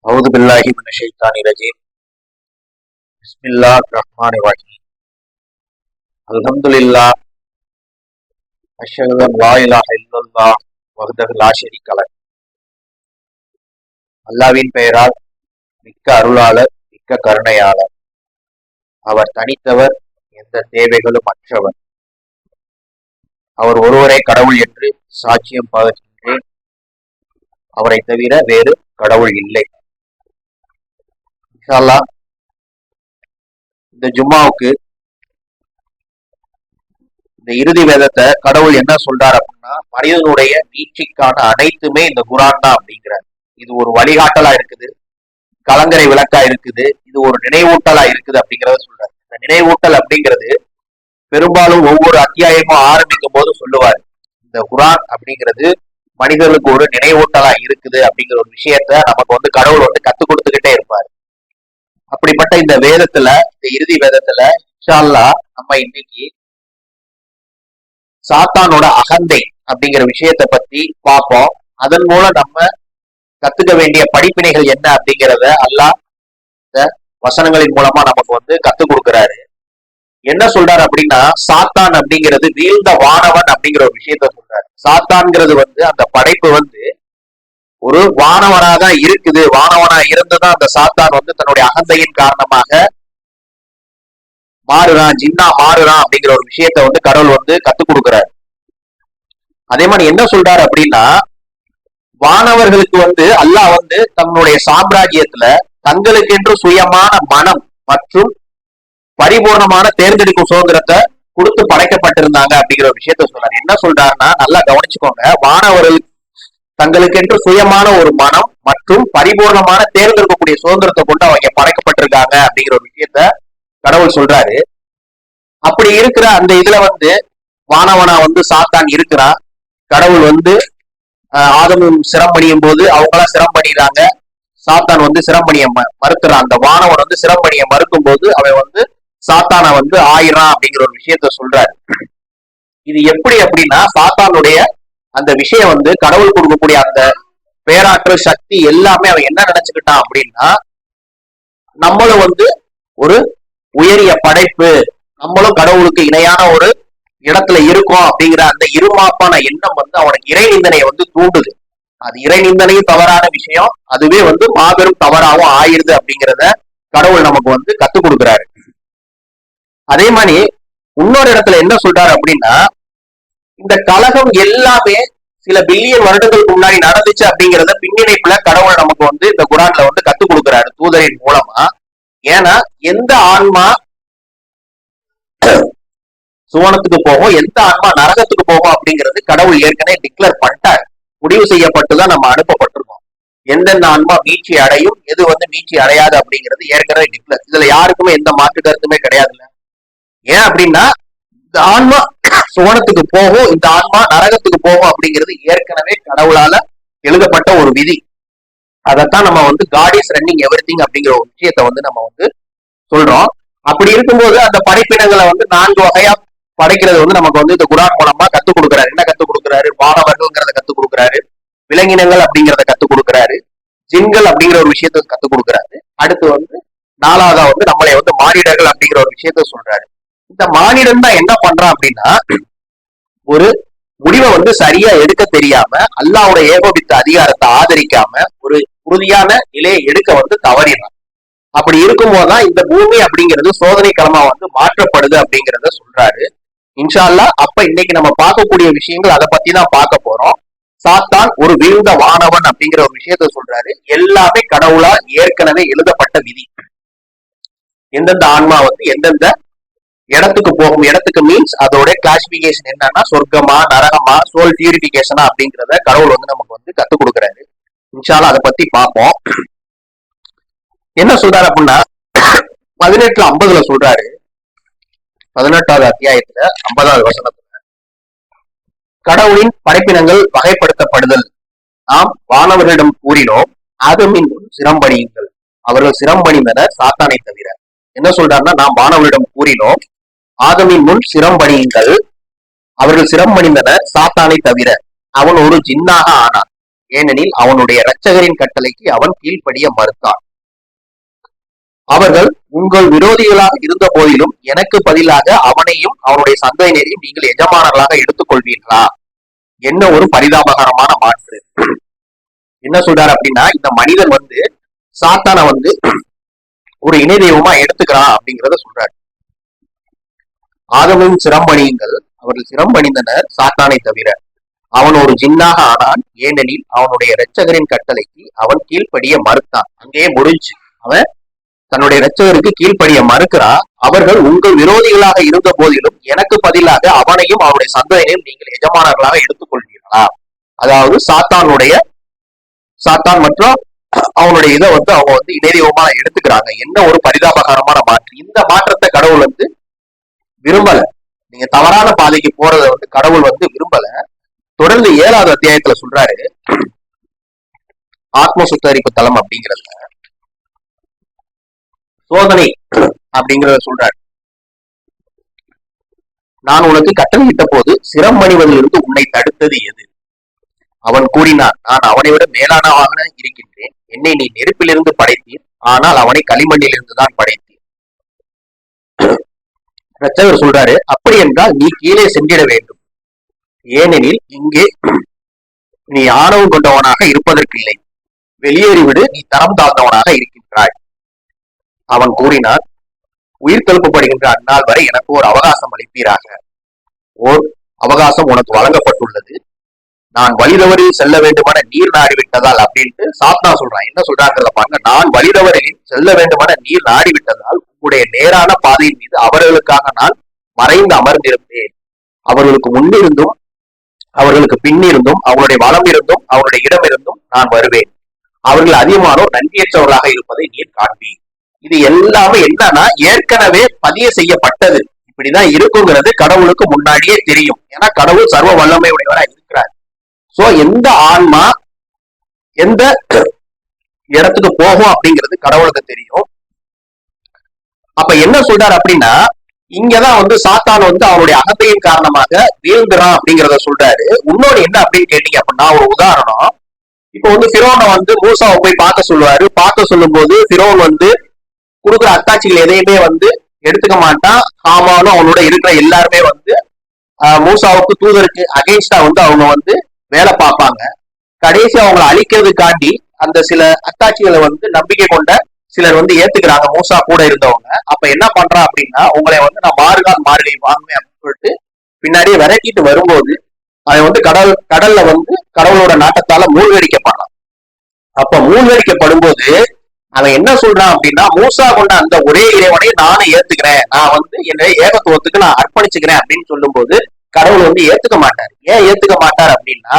أعوذ بالله من الشيطان الرجيم بسم الله الرحمن الرحيم الحمد لله أشهد أن لا إله إلا الله وحده لا شريك له அல்லாவின் பெயரால் மிக்க அருளாளர் மிக்க கருணையாளர். அவர் தனித்தவர், எந்த தேவைகளும் அற்றவர். அவர் ஒருவரே கடவுள் என்று சாட்சியம் பகர்கின்றேன். அவரை தவிர வேறு கடவுள் இல்லை. இன்ஷா அல்லாஹ் இந்த ஜும்மாவுக்கு இந்த இறுதி வேதத்தை கடவுள் என்ன சொல்றார் அப்படின்னா, மனிதனுடைய நீட்சிக்கான அனைத்துமே இந்த குரான் தான் அப்படிங்கிறார். இது ஒரு வழிகாட்டலா இருக்குது, கலங்கரை விளக்கா இருக்குது, இது ஒரு நினைவூட்டலா இருக்குது அப்படிங்கிறத சொல்றாரு. இந்த நினைவூட்டல் அப்படிங்கிறது பெரும்பாலும் ஒவ்வொரு அத்தியாயமும் ஆரம்பிக்கும் போது சொல்லுவார், இந்த குரான் அப்படிங்கிறது மனிதர்களுக்கு ஒரு நினைவூட்டலா இருக்குது அப்படிங்கிற ஒரு விஷயத்த நமக்கு கடவுள் கத்துக் கொடுத்துக்கிட்டே இருப்பார். அப்படிப்பட்ட இந்த வேதத்துல, இந்த இறுதி வேதத்துல இன்ஷா அல்லாஹ் நம்ம இன்னைக்கு சாத்தானோட அகந்தை அப்படிங்கிற விஷயத்த பத்தி பார்ப்போம். அதன் மூலம் நம்ம கத்துக்க வேண்டிய படிப்பினைகள் என்ன அப்படிங்கிறத அல்லாஹ் இந்த வசனங்களின் மூலமா நமக்கு கத்துக் கொடுக்கிறாரு. என்ன சொல்றாரு அப்படின்னா, சாத்தான் அப்படிங்கிறது வீழ்ந்த வானவன் அப்படிங்கிற ஒரு விஷயத்த சொல்றாரு. சாத்தான்கிறது அந்த படைப்பு ஒரு வானவனா தான் இருக்குது. வானவனா இருந்துதான் அந்த சாத்தான் தன்னுடைய அகந்தையின் காரணமாக மாறுறான், ஜின்னா மாறுறான் அப்படிங்கிற ஒரு விஷயத்த கடவுள் கத்துக் கொடுக்கிறாரு. அதே மாதிரி என்ன சொல்றாரு அப்படின்னா, வானவர்களுக்கு அல்லாஹ் தன்னுடைய சாம்ராஜ்யத்துல தங்களுக்கென்று சுயமான மனம் மற்றும் பரிபூர்ணமான தேர்ந்தெடுக்கும் சுதந்திரத்தை கொடுத்து படைக்கப்பட்டிருந்தாங்க அப்படிங்கிற ஒரு விஷயத்த சொல்றாரு. என்ன சொல்றாருன்னா, நல்லா கவனிச்சுக்கோங்க, வானவர்கள் தங்களுக்கென்று சுயமான ஒரு மனம் மற்றும் பரிபூர்ணமான தேர்ந்தெடுக்கக்கூடிய சுதந்திரத்தை கொண்டு அவங்க படைக்கப்பட்டிருக்காங்க அப்படிங்கிற ஒரு விஷயத்த கடவுள் சொல்றாரு. அப்படி இருக்கிற அந்த இதுல வானவனா சாத்தான் இருக்கிறான். கடவுள் ஆதமும் சிரம் பண்ணியும் போது அவங்களாம் சிரம் பண்ணிடுறாங்க. சாத்தான் சிரம் பண்ணிய மறுக்கிறான். அந்த வானவன் சிரம் பண்ணிய மறுக்கும் போது அவன் சாத்தான ஆயிரான் அப்படிங்கிற ஒரு விஷயத்த சொல்றாரு. இது எப்படி அப்படின்னா, சாத்தானுடைய அந்த விஷயம் கடவுள் கொடுக்கக்கூடிய அந்த பேராற்றல் சக்தி எல்லாமே அவன் என்ன நினைச்சுக்கிட்டான் அப்படின்னா, நம்மளும் ஒரு உயரிய படைப்பு, நம்மளும் கடவுளுக்கு இணையான ஒரு இடத்துல இருக்கும் அப்படிங்கிற அந்த இருமாப்பான எண்ணம் அவனுக்கு இறை நிந்தனையை தூண்டுது. அது இறை நிந்தனையும் தவறான விஷயம், அதுவே மாபெரும் தவறாகவும் ஆயிருது அப்படிங்கிறத கடவுள் நமக்கு கத்துக் கொடுக்குறாரு. அதே மாதிரி இன்னொரு இடத்துல என்ன சொல்றாரு அப்படின்னா, இந்த கலகம் எல்லாமே சில பில்லியன் வருடங்களுக்கு முன்னாடி நடந்துச்சு அப்படிங்கிறத பின்னிணைப்புல கடவுள் நமக்கு இந்த குரான்ல கத்துக் கொடுக்கிறாரு தூதரின் மூலமா. ஏன்னா எந்த ஆன்மா சுவனத்துக்கு போகும், எந்த ஆன்மா நரகத்துக்கு போகும் அப்படிங்கிறது கடவுள் ஏற்கனவே டிக்ளேர் பண்ணிட்டார். முடிவு செய்யப்பட்டுதான் நம்ம அனுப்பப்பட்டிருக்கோம். எந்தெந்த ஆன்மா மீட்சி அடையும், எது மீட்சி அடையாது அப்படிங்கிறது ஏற்கனவே டிக்ளேர். இதுல யாருக்குமே எந்த மாற்று கருத்துமே கிடையாதுல்ல. ஏன் அப்படின்னா, இந்த ஆன்மா சுவனத்துக்கு போகும், இந்த ஆன்மா நரகத்துக்கு போகும் அப்படிங்கிறது ஏற்கனவே கடவுளால எழுதப்பட்ட ஒரு விதி. அதைத்தான் நம்ம காட் இஸ் ரன்னிங் எவ்ரிதிங் அப்படிங்கிற ஒரு விஷயத்த நம்ம சொல்றோம். அப்படி இருக்கும்போது அந்த படைப்பினங்களை 4 வகையா படைக்கிறது நமக்கு இந்த குரான் மூலமா கத்துக் கொடுக்குறாரு. என்ன கத்துக் கொடுக்குறாரு? வானவர்கள்ங்கிறத கத்துக் கொடுக்குறாரு, விலங்கினங்கள் அப்படிங்கிறத கத்துக் கொடுக்குறாரு, ஜின்கள் அப்படிங்கிற ஒரு விஷயத்த கத்துக் கொடுக்குறாரு. அடுத்து 4வதா நம்மளை மானிடர்கள் அப்படிங்கிற ஒரு விஷயத்த சொல்றாரு. இந்த மானிடன் தான் என்ன பண்றான் அப்படின்னா, ஒரு முடிவை சரியா எடுக்க தெரியாம, அல்லாஹ்வோட ஏகோபித்த அதிகாரத்தை ஆதரிக்காம ஒரு உறுதியான நிலையை எடுக்க தவறினான். அப்படி இருக்கும்போதுதான் இந்த பூமி அப்படிங்கிறது சோதனை களமா மாற்றப்படுது அப்படிங்கிறத சொல்றாரு. இன்ஷா அல்லாஹ் அப்ப இன்னைக்கு நம்ம பார்க்கக்கூடிய விஷயங்கள் அதை பத்தி தான் பார்க்க போறோம். சாத்தான் ஒரு வீழ்ந்த வானவன் அப்படிங்கிற ஒரு விஷயத்த சொல்றாரு. எல்லாமே கடவுளா ஏற்கனவே எழுதப்பட்ட விதி. எந்தெந்த ஆன்மா எந்தெந்த இடத்துக்கு போகும், இடத்துக்கு மீன்ஸ் அதோட கிளாசிபிகேஷன் என்னன்னா, சொர்க்கமா நரகமா சோல் பியூரிபிகேஷனா அப்படிங்கிறத கடவுள் நமக்கு கத்துக் கொடுக்குறாரு. இன்ஷா அல்லாஹ் அதை பத்தி பார்ப்போம். என்ன சொல்றாரு அப்படின்னா, 18:50 சொல்றாரு. 18வது அத்தியாயத்துல 50வது வசனத்துல, கடவுளின் படைப்பினங்கள் வகைப்படுத்தப்படுதல் நாம் வானவர்களிடம் கூறினோம், ஆதமின் முன் சிரம்பணியுங்கள், அவர்கள் சிரம்பணிந்தனர் சாத்தானை தவிர. என்ன சொல்றாருன்னா, நாம் வானவர்களிடம் கூறினோம், ஆதமின் முன் சிரம்பணியுங்கள், அவர்கள் சிரம்பணிந்தனர் சாத்தானை தவிர, அவன் ஒரு ஜின்னாக ஆனான். ஏனெனில் அவனுடைய இரட்சகரின் கட்டளைக்கு அவன் கீழ்ப்படிய மறுத்தான். அவர்கள் உங்கள் விரோதிகளாக இருந்த போதிலும் எனக்கு பதிலாக அவனையும் அவனுடைய சந்ததியினரையும் நீங்கள் எஜமானர்களாக எடுத்துக்கொள்வீர்களா? என்ன ஒரு பரிதாபகரமான மாற்று. என்ன சொல்றாரு அப்படின்னா, இந்த மனிதன் வந்து சாத்தான வந்து ஒரு இணை தெய்வமா எடுத்துக்கிறான் அப்படிங்கிறத சொல்றாரு. ஆதமும் சிரம்பணியுங்கள், அவர்கள் சிரம்பணிந்தனர் சாத்தானை தவிர. அவன் ஒரு ஜின்னாக ஆனான், ஏனெனில் அவனுடைய இரட்சகரின் கட்டளைக்கு அவன் கீழ்ப்படிய மறுத்தான். அங்கேயே முடிஞ்சு. அவன் தன்னுடைய இரட்சகருக்கு கீழ்ப்படிய மறுக்கிறான். அவர்கள் உங்கள் விரோதிகளாக இருந்த போதிலும் எனக்கு பதிலாக அவனையும் அவனுடைய சந்ததியையும் நீங்கள் எஜமானர்களாக எடுத்துக்கொள்வீர்களா? அதாவது சாத்தான் மற்றும் அவனுடைய இதை வந்து அவங்க வந்து இணைதெய்வமா எடுத்துக்கிறாங்க. என்ன ஒரு பரிதாபகரமான மாற்று. இந்த மாற்றத்தை கடவுள் வந்து விரும்பல. நீங்க தவறான பாதைக்கு போறத வந்து கடவுள் வந்து விரும்பல. தொடர்ந்து 7வது அத்தியாயத்துல சொல்றாரு, ஆத்ம சுத்தரிப்பு தளம் அப்படிங்கிறதுல சோதனை அப்படிங்கிறத சொல்றாரு. நான் உனக்கு கட்டளையிட்ட போது சிரம் மணிவதிலிருந்து உன்னை தடுத்தது எது? அவன் கூறினான், நான் அவனை விட மேலானவாக இருக்கின்றேன். என்னை நீ நெருப்பிலிருந்து படைத்தீர், ஆனால் அவனை களிமண்ணிலிருந்து தான் படைத்தீர். ரட்சகர் சொல்றாரு, அப்படி என்றால் நீ கீழே சென்றிட வேண்டும். ஏனெனில் இங்கே நீ ஆணவம் கொண்டவனாக இருப்பதற்கில்லை. வெளியேறிவிடு, நீ தரம் தாழ்ந்தவனாக இருக்கின்றாய். அவன் கூறினான், உயிர் கெழுப்பப்படுகின்ற அந்நாள் வரை எனக்கு ஒரு அவகாசம் அளிப்பீராக. ஓர் அவகாசம் உனக்கு வழங்கப்பட்டுள்ளது. நான் வழிதவறில் செல்ல வேண்டுமான நீர் நாடிவிட்டதால் அப்படின்ட்டு சாத்தா சொல்றான். என்ன சொல்றாங்கிறத பாருங்க. நான் வழிதவறில் செல்ல வேண்டுமான நீர் நாடிவிட்டதால் உங்களுடைய நேரான பாதையின் மீது அவர்களுக்காக நான் மறைந்து அமர்ந்திருந்தேன். அவர்களுக்கு முன்னிருந்தும் அவர்களுக்கு பின்னிருந்தும் அவங்களுடைய வளம் இருந்தும் அவருடைய இடம் இருந்தும் நான் வருவேன். அவர்கள் அதிகமானோர் நன்றியற்றவர்களாக இருப்பதை நீர் காண்பீர். இது எல்லாமே என்னன்னா ஏற்கனவே பதிய செய்யப்பட்டது. இப்படிதான் இருக்குங்கிறது கடவுளுக்கு முன்னாடியே தெரியும். ஏன்னா கடவுள் சர்வ வல்லமை உடையவராக இருக்கிறார். சோ எந்த ஆன்மா எந்த இடத்துக்கு போகும் அப்படிங்கிறது கடவுளுக்கு தெரியும். அப்ப என்ன சொல்றாரு அப்படின்னா, இங்கதான் வந்து சாத்தான் வந்து அவனுடைய அகந்தையின் காரணமாக வீழ்கிறான் அப்படிங்கிறத சொல்றாரு. இன்னொன்னு என்ன அப்படின்னு கேட்டீங்க அப்படின்னா, ஒரு உதாரணம். இப்ப வந்து பிரோனை வந்து மூசாவை போய் பார்க்க சொல்லுவாரு. பார்க்க சொல்லும் போது பிரோன் வந்து கொடுக்குற அத்தாட்சிகள் எதையுமே வந்து எடுத்துக்க மாட்டான். ஹாமானும் அவனோட இருக்கிற எல்லாருமே வந்து மூசாவுக்கு தூதருக்கு அகைன்ஸ்டா வந்து அவங்க வந்து வேலை பார்ப்பாங்க. கடைசி அவங்களை அழிக்கிறதுக்காண்டி அந்த சில அத்தாட்சிகளை வந்து நம்பிக்கை கொண்ட சிலர் வந்து ஏத்துக்கிறாங்க, மூசா கூட இருந்தவங்க. அப்ப என்ன பண்றான் அப்படின்னா, உங்களை வந்து நான் மாறுகை வாங்குவேன் அப்படின்னு சொல்லிட்டு பின்னாடியே விரட்டிட்டு வரும்போது அவன் வந்து கடல்ல வந்து கடவுளோட நாட்டத்தால மூழ்கடிக்கப்பானான். அப்ப மூழ்கடிக்கப்படும் போது அவன் என்ன சொல்றான் அப்படின்னா, மூசா கொண்ட அந்த ஒரே இறைவனை நானும் ஏத்துக்கிறேன், நான் வந்து என்னுடைய ஏகத்துவத்துக்கு நான் அர்ப்பணிச்சுக்கிறேன் அப்படின்னு சொல்லும் போது கடவுள் வந்து ஏத்துக்க மாட்டார். ஏன் ஏத்துக்க மாட்டார் அப்படின்னா,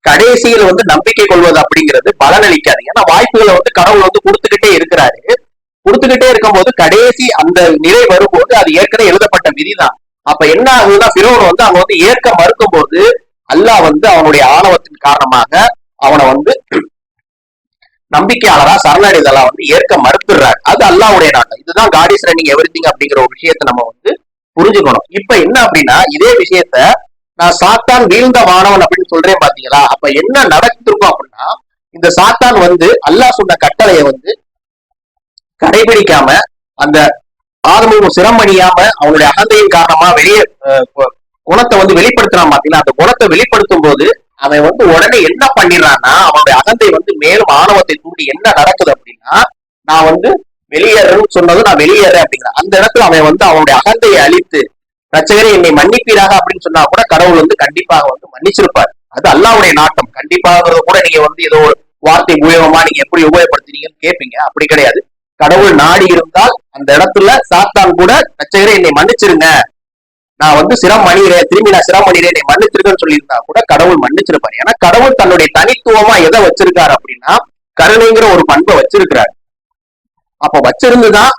கடைசியில் வந்து நம்பிக்கை கொள்வது அப்படிங்கிறது பலனளிக்காது. ஏன்னா வாய்ப்புகளை வந்து கடவுள் வந்து கொடுத்துக்கிட்டே இருக்கிறாரு. கொடுத்துக்கிட்டே இருக்கும்போது கடைசி அந்த நிலை வரும்போது அது ஏற்கனவே எழுதப்பட்ட விதிதான். அப்ப என்ன ஆகுதுன்னா, பிரோன் வந்து அவங்க வந்து ஏற்க மறுக்கும் போது அல்லாஹ் வந்து அவனுடைய ஆணவத்தின் காரணமாக அவனை வந்து நம்பிக்கையாளரா சரணடைதலா வந்து ஏற்க மறுத்துடுறாரு. அது அல்லாஹ்வுடைய நாட்டம். இதுதான் காட் இஸ் ரன்னிங் எவ்ரிதிங் அப்படிங்கிற ஒரு விஷயத்தை நம்ம வந்து புரிஞ்சுக்கணும். இப்ப என்ன அப்படின்னா, இதே விஷயத்த நான் சாத்தான் வீழ்ந்த மாணவன் அப்படின்னு சொல்றேன் பாத்தீங்களா? அப்ப என்ன நடத்திருக்கும் அப்படின்னா, இந்த சாத்தான் வந்து அல்லாஹ் சொன்ன கட்டளையை வந்து கடைபிடிக்காம அந்த ஆதமும் சிரமணியாம அவனுடைய அகந்தையின் காரணமா வெளியே குணத்தை வந்து வெளிப்படுத்துறான் பாத்தீங்களா? அந்த குணத்தை வெளிப்படுத்தும் போது அவன் வந்து உடனே என்ன பண்ணிடுறான்னா, அவனுடைய அகந்தை வந்து மேலும் ஆணவத்தை தூண்டி என்ன நடக்குது அப்படின்னா, நான் வந்து வெளியேறேன்னு சொன்னதும் நான் வெளியேறேன் அப்படிங்கிறான். அந்த இடத்துல அவன் வந்து அவனுடைய அகந்தையை அழித்து, ரட்சகரே என்னை மன்னிப்பீராக அப்படின்னு சொன்னா கூட கடவுள் வந்து கண்டிப்பாக வந்து மன்னிச்சிருப்பார். அது அல்லாஹ்வுடைய நாட்டம். கண்டிப்பாக கூட நீங்க வந்து ஏதோ ஒரு வார்த்தை உபயோகமா நீங்க எப்படி உபயோகப்படுத்துறீங்கன்னு கேட்பீங்க. அப்படி கிடையாது. கடவுள் நாடி இருந்தால் அந்த இடத்துல சாத்தான் கூட ரட்சகரே என்னை மன்னிச்சிருங்க, நான் வந்து திரும்பி நான் சிரமணிகிறேன், என்னை மன்னிச்சிருக்கேன்னு சொல்லியிருந்தா கூட கடவுள் மன்னிச்சிருப்பாரு. ஏன்னா கடவுள் தன்னுடைய தனித்துவமா எதை வச்சிருக்காரு அப்படின்னா, கருணைங்கிற ஒரு பண்பை வச்சிருக்கிறார். அப்ப வச்சிருந்துதான்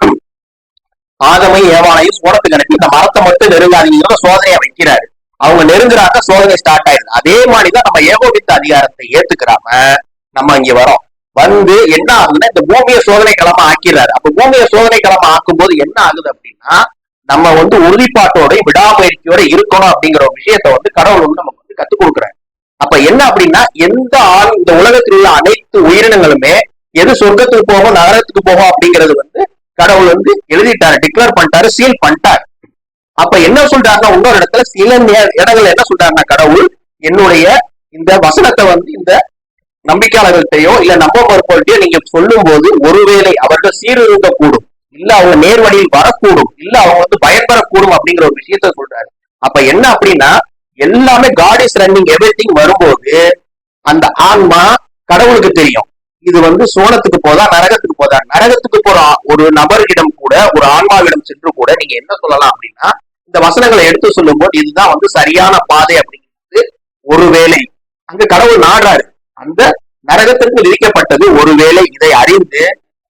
ஆதமை ஏவாளையும் சோளத்துக்கு அனுப்பி இந்த மரத்தை மட்டும் நெருங்காதீங்கிற சோதனையை வைக்கிறாரு. அவங்க நெருங்குறாக்க சோதனை ஸ்டார்ட் ஆயிடுது. அதே மாதிரிதான் நம்ம ஏகோபித்த அதிகாரத்தை ஏத்துக்கிறாம நம்ம இங்க வரோம். வந்து என்ன ஆகுதுன்னா, இந்த பூமியை சோதனை களமா ஆக்கிறாரு. அப்ப பூமியை சோதனை களமா ஆக்கும் போது என்ன ஆகுது அப்படின்னா, நம்ம வந்து உறுதிப்பாட்டோட விடாமுயற்சியோட இருக்கணும் அப்படிங்கிற ஒரு விஷயத்த வந்து கடவுள் வந்து நமக்கு வந்து கத்துக் கொடுக்குறாரு. அப்ப என்ன அப்படின்னா எந்த ஆள் இந்த உலகத்தில் உள்ள அனைத்து உயிரினங்களுமே எது சொர்க்கத்துக்கு போகும் நரகத்துக்கு போகும் அப்படிங்கிறது வந்து கடவுள் வந்து எழுதிட்டாரு, டிக்ளேர் பண்ணிட்டாரு, சீல் பண்ணிட்டாரு. அப்ப என்ன சொல்றாருன்னா இன்னொரு இடத்துல சில இடங்கள்ல என்ன சொல்றாருன்னா கடவுள் என்னுடைய இந்த வசனத்தை வந்து இந்த நம்பிக்கையாளர்கள்ட்டையோ இல்ல நம்ப மறுப்பவர்களையோ நீங்க சொல்லும் போது ஒருவேளை அவர்கள் சீர்திருத்த கூடும், இல்ல அவங்க நேர்வழியில் வரக்கூடும், இல்ல அவங்க வந்து பயன்பெறக்கூடும் அப்படிங்கிற ஒரு விஷயத்த சொல்றாரு. அப்ப என்ன அப்படின்னா எல்லாமே காட் இஸ் ரன்னிங் எவ்ரிதிங் வரும்போது அந்த ஆன்மா கடவுளுக்கு தெரியும் இது வந்து சோனத்துக்கு போதா நரகத்துக்கு போதா. நரகத்துக்கு போற ஒரு நபர்களிடம் கூட ஒரு ஆன்மாவிடம் சென்று கூட நீங்க என்ன சொல்லலாம் அப்படின்னா இந்த வசனங்களை எடுத்து சொல்லும் போது இதுதான் வந்து சரியான பாதை அப்படிங்கிறது ஒருவேளை அங்க கடவுள் நாடுறாரு. அந்த நரகத்திற்கு விதிக்கப்பட்டது ஒருவேளை இதை அறிந்து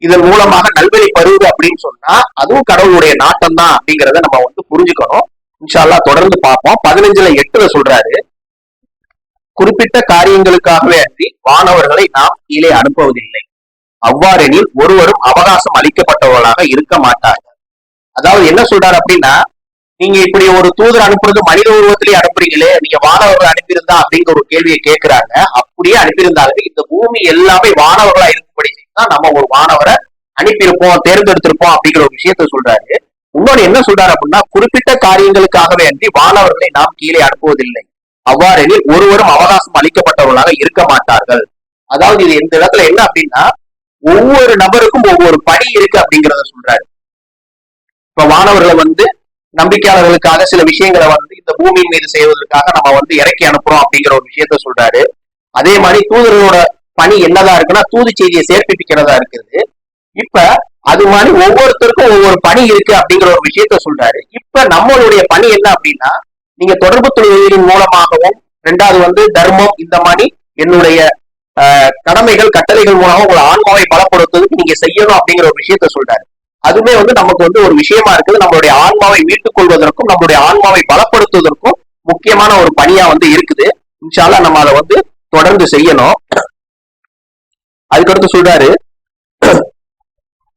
இதன் மூலமாக நல்வழி பருவது அப்படின்னு சொன்னா அதுவும் கடவுளுடைய நாட்டம் தான் அப்படிங்கிறத நம்ம வந்து புரிஞ்சுக்கணும். இன்ஷா அல்லாஹ் தொடர்ந்து பார்ப்போம். 15:8 சொல்றாரு, குறிப்பிட்ட காரியங்களுக்காகவே அன்றி வானவர்களை நாம் கீழே அனுப்புவதில்லை, அவ்வாறெனில் ஒருவரும் அவகாசம் அளிக்கப்பட்டவர்களாக இருக்க மாட்டார்கள். அதாவது என்ன சொல்றாரு அப்படின்னா நீங்க இப்படி ஒரு தூதர் அனுப்புறது மனித உருவத்திலேயே அனுப்புறீங்களே, நீங்க வானவர்கள் அனுப்பியிருந்தா அப்படிங்கிற ஒரு கேள்வியை கேட்கிறாங்க. அப்படியே அனுப்பியிருந்தாங்க இந்த பூமி எல்லாமே வானவர்களா இருக்கும்படி தான் நம்ம ஒரு வானவரை அனுப்பியிருப்போம், தேர்ந்தெடுத்திருப்போம் அப்படிங்கிற ஒரு விஷயத்த சொல்றாரு. இன்னொன்னு என்ன சொல்றாரு அப்படின்னா குறிப்பிட்ட காரியங்களுக்காகவே அன்றி வானவர்களை நாம் கீழே அனுப்புவதில்லை, அவ்வாறெனில் ஒருவரும் அவகாசம் அளிக்கப்பட்டவர்களாக இருக்க மாட்டார்கள். அதாவது இது இந்த இடத்துல என்ன அப்படின்னா ஒவ்வொரு நபருக்கும் ஒவ்வொரு பணி இருக்கு அப்படிங்கிறத சொல்றாரு. இப்ப வானவர்களை வந்து நம்பிக்கையாளர்களுக்காக சில விஷயங்களை வந்து இந்த பூமியின் மீது செய்வதற்காக நம்ம வந்து இறக்கி அனுப்புறோம் அப்படிங்கிற ஒரு விஷயத்த சொல்றாரு. அதே மாதிரி தூதர்களோட பணி என்னதான் இருக்குன்னா தூது செய்தியை சேர்ப்பிக்கிறதா இருக்குது. இப்ப அது மாதிரி ஒவ்வொருத்தருக்கும் ஒவ்வொரு பணி இருக்கு அப்படிங்கிற ஒரு விஷயத்த சொல்றாரு. இப்ப நம்மளுடைய பணி என்ன அப்படின்னா நீங்க தொடர்பு தொழில்களின் மூலமாகவும் ரெண்டாவது வந்து தர்மம் இந்த மாதிரி என்னுடைய கடமைகள் கட்டளைகள் மூலமா உங்களை ஆன்மாவை பலப்படுத்துவதற்கு நீங்க செய்யணும் அப்படிங்கிற ஒரு விஷயத்த சொல்றாரு. அதுவுமே வந்து நமக்கு வந்து ஒரு விஷயமா இருக்குது. நம்மளுடைய ஆன்மாவை மீட்டுக் கொள்வதற்கும் நம்மளுடைய ஆன்மாவை பலப்படுத்துவதற்கும் முக்கியமான ஒரு பணியா வந்து இருக்குது. இன்ஷா அல்லாஹ் நம்ம அதை வந்து தொடர்ந்து செய்யணும். அதுக்கடுத்து சொல்றாரு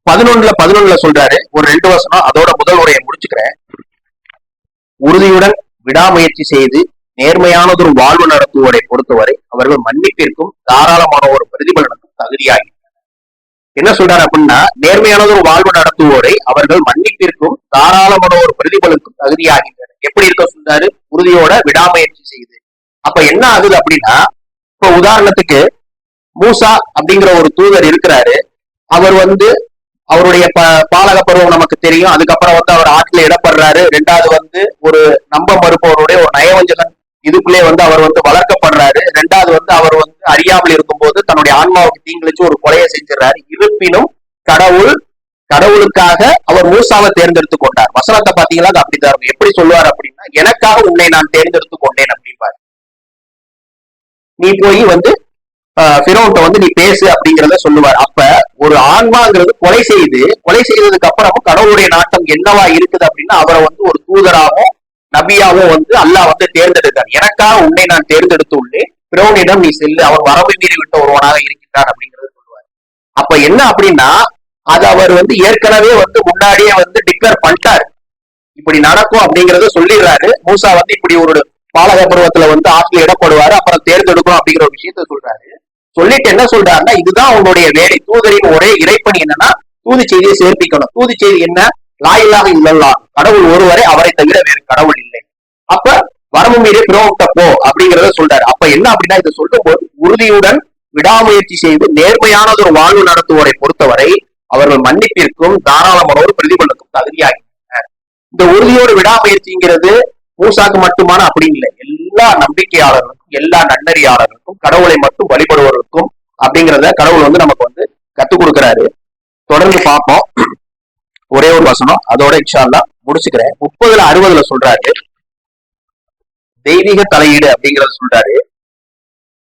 11:11 சொல்றாரு ஒரு 2 வசனம், அதோட முதல் உரையை முடிச்சுக்கிறேன். உறுதியுடன் விடாமுயற்சி செய்து நேர்மையானதொரு வாழ்வு நடத்துவோரை பொறுத்தவரை அவர்கள் மன்னிப்பிற்கும் தாராளமான ஒரு பிரதிபலனுக்கும் தகுதியாகி என்ன சொல்றாரு அப்படின்னா நேர்மையானதொரு வாழ்வு நடத்துவோரை அவர்கள் மன்னிப்பிற்கும் தாராளமான ஒரு பிரதிபலனுக்கும் தகுதியாகின்றனர். எப்படி இருக்க சொல்றாரு? உறுதியோட விடாமுயற்சி செய்து. அப்ப என்ன ஆகுது அப்படின்னா இப்ப உதாரணத்துக்கு மூசா அப்படிங்கிற ஒரு தூதர் இருக்கிறாரு. அவர் வந்து அவருடைய பாலக பருவம் நமக்கு தெரியும். அதுக்கப்புறம் வந்து அவர் ஆற்றில இடப்படுறாரு. ரெண்டாவது வந்து ஒரு நம்ப மறுப்பவருடைய ஒரு நயவஞ்சகன் இதுக்குள்ளே வந்து அவர் வந்து வளர்க்கப்படுறாரு. ரெண்டாவது வந்து அவர் வந்து அறியாமல் இருக்கும்போது தன்னுடைய ஆன்மாவுக்கு தீங்கிழிச்சு ஒரு கொலையை செஞ்சிடறாரு. இருப்பினும் கடவுளுக்காக அவர் மூசாவை தேர்ந்தெடுத்து கொண்டார். வசனத்தை பாத்தீங்களா அது அப்படிதான் இருக்கும். எப்படி சொல்லுவார் அப்படின்னா எனக்காக உன்னை நான் தேர்ந்தெடுத்து கொண்டேன் அப்படின்பாரு. நீ போய் வந்து பிரோன்ட்ட வந்து நீ பேசு அப்படிங்கிறத சொல்லுவார். அப்ப ஒரு ஆன்மாங்கிறது கொலை செய்ததுக்கு அப்புறமும் கடவுளுடைய நாட்டம் என்னவா இருக்குது அப்படின்னா அவரை வந்து ஒரு தூதராகவும் நபியாவும் வந்து அல்லாஹ் வந்து தேர்ந்தெடுத்தார். எனக்காக உன்னை நான் தேர்ந்தெடுத்து உள்ளேன், பிரோனிடம் நீ செல்லு, அவர் வரம்பு மீறி விட்ட ஒருவனாக இருக்கின்றான் அப்படிங்கறத சொல்லுவார். அப்ப என்ன அப்படின்னா அது அவர் வந்து ஏற்கனவே வந்து முன்னாடியே வந்து டிக்ளேர் பண்ணிட்டாரு, இப்படி நடக்கும் அப்படிங்கறத சொல்லிடுறாரு. மூசா வந்து இப்படி ஒரு பாலக பருவத்துல வந்து ஆற்றில் இடப்படுவாரு, அப்புறம் தேர்ந்தெடுக்கணும் அப்படிங்கிற ஒரு விஷயத்த சொல்றாரு. சொல்லிட்டு என்ன சொல்றாருன்னா இதுதான் உங்களுடைய வேலை, தூதரின் ஒரே இறைப்பணி என்னன்னா தூது செய்தியை சேர்ப்பிக்கணும். தூது செய்தி என்ன? லாயில்லாக இல்லல்லா, கடவுள் ஒருவரை, அவரை தவிர வேறு கடவுள் இல்லை. அப்ப வரம்பு மீறி பிரோட்ட போ அப்படிங்கறத சொல்றாரு. அப்ப என்ன அப்படின்னா இதை சொல்லும் போது உறுதியுடன் விடாமுயற்சி செய்து நேர்மையானது ஒரு வாழ்வு நடத்துவோரை பொறுத்தவரை அவர்கள் மன்னிப்பிற்கும் தாராளமான ஒரு பிரதிபலனுக்கும் தகுதியாகின்றனர். இந்த உறுதியோடு விடாமுயற்சிங்கிறது மூசாக்கு மட்டுமான அப்படி இல்லை, எல்லா நம்பிக்கையாளர்களுக்கும் எல்லா நன்னறியாளர்களுக்கும் கடவுளை மட்டும் வழிபடுவதற்கும் அப்படிங்கிறத கடவுள் வந்து நமக்கு வந்து கத்துக் கொடுக்கிறாரு. தொடர்ந்து பார்ப்போம். ஒரே ஒரு வசனம் அதோட இன்ஷா அல்லாஹ் முடிச்சுக்கிறேன். 30:60 சொல்றாரு தெய்வீக தலையீடு அப்படிங்கறத சொல்றாரு.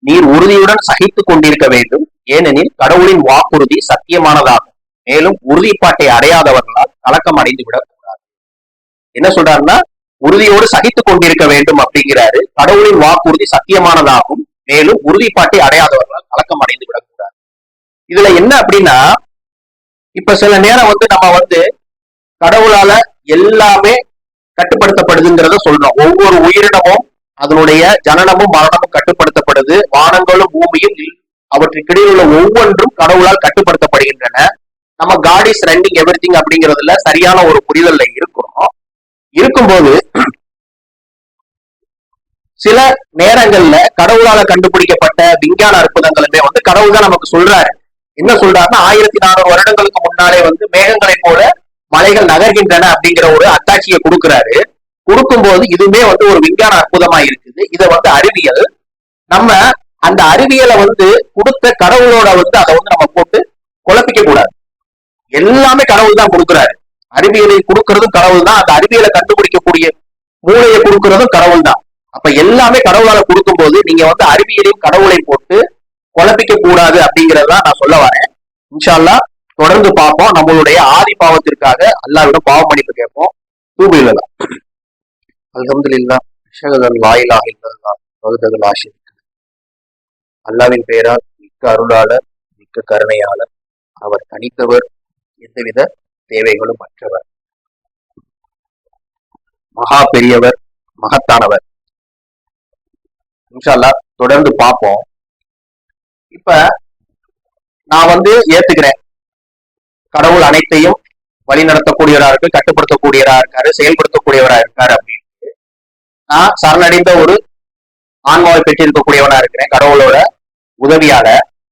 நீர் உறுதியுடன் சகித்துக் கொண்டிருக்க வேண்டும், ஏனெனில் கடவுளின் வாக்குறுதி சத்தியமானதாகும், மேலும் உறுதிப்பாட்டை அடையாதவர்களால் கலக்கம் அடைந்து விடக்கூடாது. என்ன சொல்றாருன்னா உறுதியோடு சகித்துக் கொண்டிருக்க வேண்டும் அப்படிங்கிறாரு. கடவுளின் வாக்குறுதி சத்தியமானதாகும், மேலும் உறுதிப்பாட்டை அடையாதவர்களால் கலக்கம் அடைந்து விடக்கூடாது. இதுல என்ன அப்படின்னா இப்ப சில நேரம் வந்து நம்ம வந்து கடவுளால எல்லாமே கட்டுப்படுத்தப்படுதுங்கிறத சொல்றோம். ஒவ்வொரு உயிரினமும் அதனுடைய ஜனனமும் மரணமும் கட்டுப்படுத்தப்படுது. வானங்களும் பூமியும் அவற்றுக்கிடையில் உள்ள ஒவ்வொன்றும் கடவுளால் கட்டுப்படுத்தப்படுகின்றன. நம்ம காட் இஸ் ரன்னிங் எவ்ரிதிங் அப்படிங்கிறதுல சரியான ஒரு புரிதல்ல இருக்கிறோம். இருக்கும்போது சில நேரங்கள்ல கடவுளால கண்டுபிடிக்கப்பட்ட விஞ்ஞான அற்புதங்களுமே வந்து கடவுள் தான் நமக்கு சொல்றாரு. என்ன சொல்றாருன்னா 1400 வருடங்களுக்கு முன்னாலே வந்து மேகங்களை போல மலைகள் நகர்கின்றன அப்படிங்கிற ஒரு அத்தாட்சியை கொடுக்கிறாரு. கொடுக்கும்போது இதுவுமே வந்து ஒரு விஞ்ஞான அற்புதமா இருக்குது. இதை வந்து அறிவியல் நம்ம அந்த அறிவியலை வந்து கொடுத்த கடவுளோட வந்து அதை வந்து நம்ம போட்டு குழப்பிக்க கூடாது. எல்லாமே கடவுள் தான் கொடுக்கிறாரு. அறிவியலை கொடுக்கறதும் கடவுள் தான். அந்த அறிவியலை கண்டுபிடிக்கக்கூடிய மூளையை கொடுக்கறதும் கடவுள் தான். அப்ப எல்லாமே கடவுளால கொடுக்கும் போது நீங்க வந்து அறிவியலையும் கடவுளை போட்டு குழப்பிக்க கூடாது அப்படிங்கறதான் நான் சொல்ல வரேன். இன்ஷா அல்லாஹ் தொடர்ந்து பார்ப்போம். நம்மளுடைய ஆதி பாவத்திற்காக அல்லாஹ்விடம் பாவ மன்னிப்பு கேட்போம். தூபு இல்லா அல்ஹம்துலில்லாஹ் அஷ்ஹது அல்லா இலாஹ இல்லல்லாஹ் வஹ்தஹு லா ஷரீக லஹ். அல்லாஹ்வின் பெயரால் மிக்க அருளாளர் மிக்க கருணையாளர். அவர் தனித்தவர், எந்தவித தேவைகளும் மற்றவர், மகா பெரியவர், மகத்தானவர். இன்ஷா அல்லாஹ் தொடர்ந்து பார்ப்போம். இப்ப நான் வந்து ஏத்துக்கிறேன், கடவுள் அனைத்தையும் வழி நடத்தக்கூடியவரா இருக்கு, கட்டுப்படுத்தக்கூடியவரா இருக்காரு, செயல்படுத்தக்கூடியவரா இருக்காரு அப்படின்னு நான் சரணடைந்த ஒரு ஆன்மாவை பெற்றிருக்கக்கூடியவனா இருக்கிறேன் கடவுளோட உதவியால,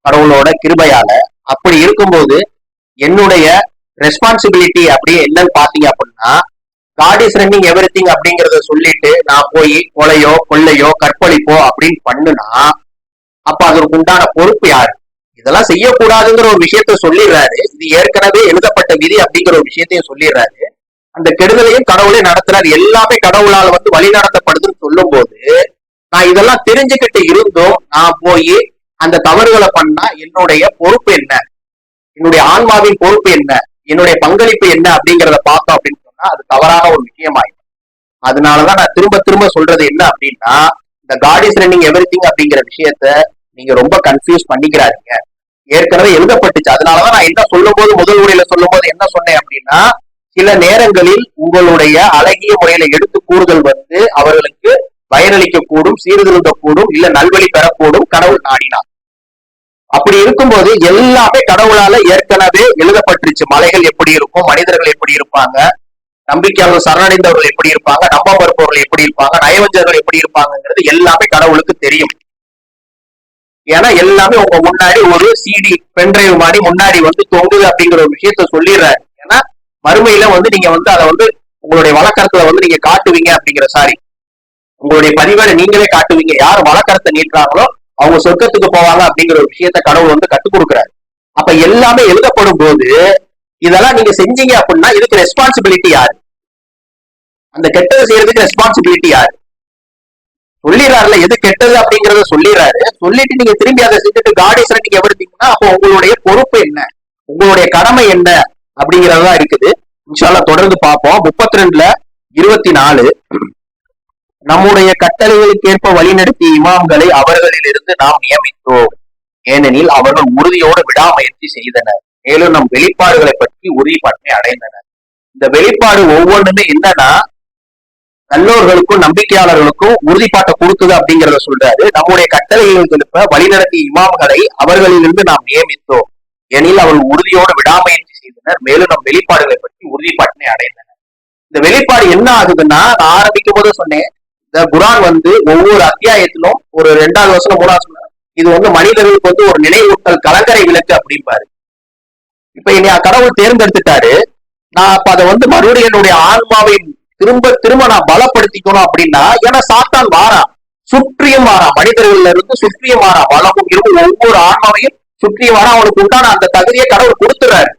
கடவுளோட கிருபையால. அப்படி இருக்கும்போது என்னுடைய ரெஸ்பான்சிபிலிட்டி அப்படியே என்னன்னு பாத்தீங்க அப்படின்னா, காட் இஸ் ரன்னிங் எவ்ரிதிங் அப்படிங்கறத சொல்லிட்டு நான் போய் கொலையோ கொள்ளையோ கற்பழிப்போ அப்படின்னு பண்ணுனா அப்ப அதற்கு உண்டான பொறுப்பு யாரு? இதெல்லாம் செய்யக்கூடாதுங்கிற ஒரு விஷயத்த சொல்லிடுறாரு. இது ஏற்கனவே எழுதப்பட்ட விதி அப்படிங்கிற ஒரு விஷயத்தையும் சொல்லிடுறாரு. அந்த கெடுதலையும் கடவுளே நடத்துறாரு. எல்லாமே கடவுளால் வந்து வழி நடத்தப்படுதுன்னு சொல்லும் போது நான் இதெல்லாம் தெரிஞ்சுக்கிட்டு இருந்தும் நான் போய் அந்த தவறுகளை பண்ணா என்னுடைய பொறுப்பு என்ன, என்னுடைய ஆன்மாவின் பொறுப்பு என்ன, என்னுடைய பங்களிப்பு என்ன அப்படிங்கிறத பார்த்தோம் அப்படின்னு சொன்னா அது தவறான ஒரு விஷயமாயிடும். அதனாலதான் நான் திரும்ப திரும்ப சொல்றது என்ன அப்படின்னா, இந்த காட் இஸ் ரன்னிங் எவ்ரிதிங் அப்படிங்கிற விஷயத்த நீங்க ரொம்ப கன்ஃபியூஸ் பண்ணிக்கிறாருங்க. ஏற்கனவே எழுதப்பட்டுச்சு. அதனாலதான் நான் என்ன சொல்லும் போது முதல் உரையில சொல்லும் போது என்ன சொன்னேன் அப்படின்னா, சில நேரங்களில் உங்களுடைய அழகிய முறையில எடுத்து கூறுதல் வந்து அவர்களுக்கு பயனளிக்க கூடும், சீர்திருந்த கூடும், இல்ல நல்வழி பெறக்கூடும் கடவுள் நாடினார். அப்படி இருக்கும்போது எல்லாமே கடவுளால ஏற்கனவே எழுதப்பட்டுருச்சு. மலைகள் எப்படி இருக்கும், மனிதர்கள் எப்படி இருப்பாங்க, நம்பிக்கையாளர்கள் சரணடைந்தவர்கள் எப்படி இருப்பாங்க, நம்ப மறுப்பவர்கள் எப்படி இருப்பாங்க, நயவஞ்சர்கள் எப்படி இருப்பாங்கிறது எல்லாமே கடவுளுக்கு தெரியும். ஏன்னா எல்லாமே உங்க முன்னாடி ஒரு சிடி பென்டிரைவ் மாதிரி முன்னாடி வந்து தொங்குது அப்படிங்கிற ஒரு விஷயத்த சொல்லிடுறாரு. ஏன்னா மறுமையில வந்து நீங்க வந்து அதை வந்து உங்களுடைய வழக்கத்துல வந்து நீங்க காட்டுவீங்க அப்படிங்கிற உங்களுடைய பதிவேலை நீங்களே காட்டுவீங்க. யார் வழக்கத்தை நீட்டுறாங்களோ அவங்க சொர்க்கத்துக்கு போவாங்க அப்படிங்கிற ஒரு விஷயத்த கடவுள் வந்து கற்றுக் கொடுக்குறாரு. அப்ப எல்லாமே எழுதப்படும் போது இதெல்லாம் நீங்க செஞ்சீங்க அப்படின்னா இதுக்கு ரெஸ்பான்சிபிலிட்டி யாரு? அந்த கெட்டதை செய்யறதுக்கு ரெஸ்பான்சிபிலிட்டி யாரு? சொல்லிடுறாருல எது கெட்டது அப்படிங்கறத சொல்லிடுறாரு. சொல்லிட்டு நீங்க திரும்பி அதை செஞ்சுட்டு காட் இஸ் ரன்னிங் எவ்ரிதிங்னா அப்போ உங்களுடைய பொறுப்பு என்ன, உங்களுடைய கடமை என்ன அப்படிங்கறதுதான் இருக்குது. இன்ஷா அல்லாஹ் தொடர்ந்து பார்ப்போம். 32:24 நம்முடைய கட்டளைகளுக்கேற்ப வழிநடத்திய இமாம்களை அவர்களிலிருந்து நாம் நியமித்தோம், ஏனெனில் அவர்கள் உறுதியோடு விடாமுயற்சி செய்தனர், மேலும் நம் வெளிப்பாடுகளை பற்றி உறுதிப்பாட்டை அடைந்தனர். இந்த வெளிப்பாடு ஒவ்வொன்றுமே என்னன்னா நல்லோர்களுக்கும் நம்பிக்கையாளர்களுக்கும் உறுதிப்பாட்டை கொடுக்குது அப்படிங்கிறத சொல்றாரு. நம்முடைய கட்டளைகளுக்கு வழிநடத்திய இமாம்களை அவர்களிலிருந்து நாம் நியமித்தோம், எனில் அவர்கள் உறுதியோடு விடாமுயற்சி செய்தனர், மேலும் நம் வெளிப்பாடுகளை பற்றி உறுதிப்பாட்டினை அடைந்தனர். இந்த வெளிப்பாடு என்ன ஆகுதுன்னா, நான் ஆரம்பிக்கும் போது சொன்னேன், இந்த குரான் வந்து ஒவ்வொரு அத்தியாயத்திலும் ஒரு 2வது வசனம் 3வது வசனம் இது வந்து மனிதர்களுக்கு வந்து ஒரு நினைவூட்டல் கலங்கரை விளக்கு அப்படிம்பாரு. இப்ப என்னைய கடவுள் தேர்ந்தெடுத்துட்டாரு. நான் அப்ப அதை வந்து மறுபடியும் என்னுடைய ஆன்மாவை திரும்ப திரும்ப நான் பலப்படுத்திக்கணும் அப்படின்னா, ஏன்னா சாத்தான் வாரா, சுற்றியும் வாரா, மனிதர்கள்ல இருந்து சுற்றியும் வாரா, வளமும் இருக்கும் ஒவ்வொரு ஆன்மாவையும் சுற்றி வாரா. அவனுக்கு உண்டான அந்த தகுதியை கடவுள் கொடுத்துறாரு.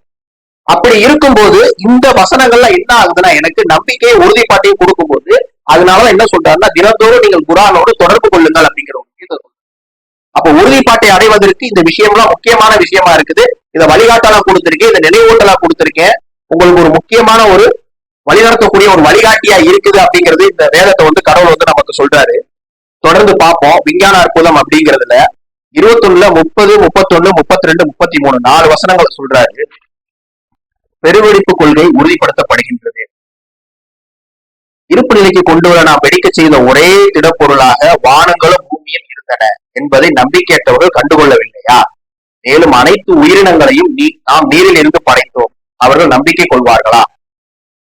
அப்படி இருக்கும்போது இந்த வசனங்கள்ல என்ன ஆகுதுன்னா எனக்கு நம்பிக்கையை உறுதிப்பாட்டையும் கொடுக்கும்போது அதனாலதான் என்ன சொல்றாருன்னா தினந்தோறும் நீங்கள் குரானோடு தொடர்பு கொள்ளுங்கள் அப்படிங்கிற ஒரு விஷயத்தை. அப்ப உறுதிப்பாட்டை அடைவதற்கு இந்த விஷயம்லாம் முக்கியமான விஷயமா இருக்குது. இதை வழிகாட்டலா கொடுத்திருக்கேன், இதை நினைவூட்டலா கொடுத்திருக்கேன். உங்களுக்கு ஒரு முக்கியமான ஒரு வழிநடத்தக்கூடிய ஒரு வழிகாட்டியா இருக்குது அப்படிங்கிறது இந்த வேதத்தை வந்து கடவுள் வந்து நமக்கு சொல்றாரு. தொடர்ந்து பார்ப்போம். விஞ்ஞான அற்புதம் அப்படிங்கிறதுல 21, 30, 31, 32, 33 4 வசனங்களை சொல்றாரு. பெருவெடிப்பு கொள்கை உறுதிப்படுத்தப்படுகின்றது. இருப்பு நிலைக்கு கொண்டு வர நாம் வெடிக்க செய்த ஒரே திடப்பொருளாக வானங்களும் பூமியும் இருந்தன என்பதை நம்பிக்கையற்றவர்கள் கண்டுகொள்ளவில்லையா? மேலும் அனைத்து உயிரினங்களையும் நாம் நீரில் இருந்து படைத்தோம், அவர்கள் நம்பிக்கை கொள்வார்களா?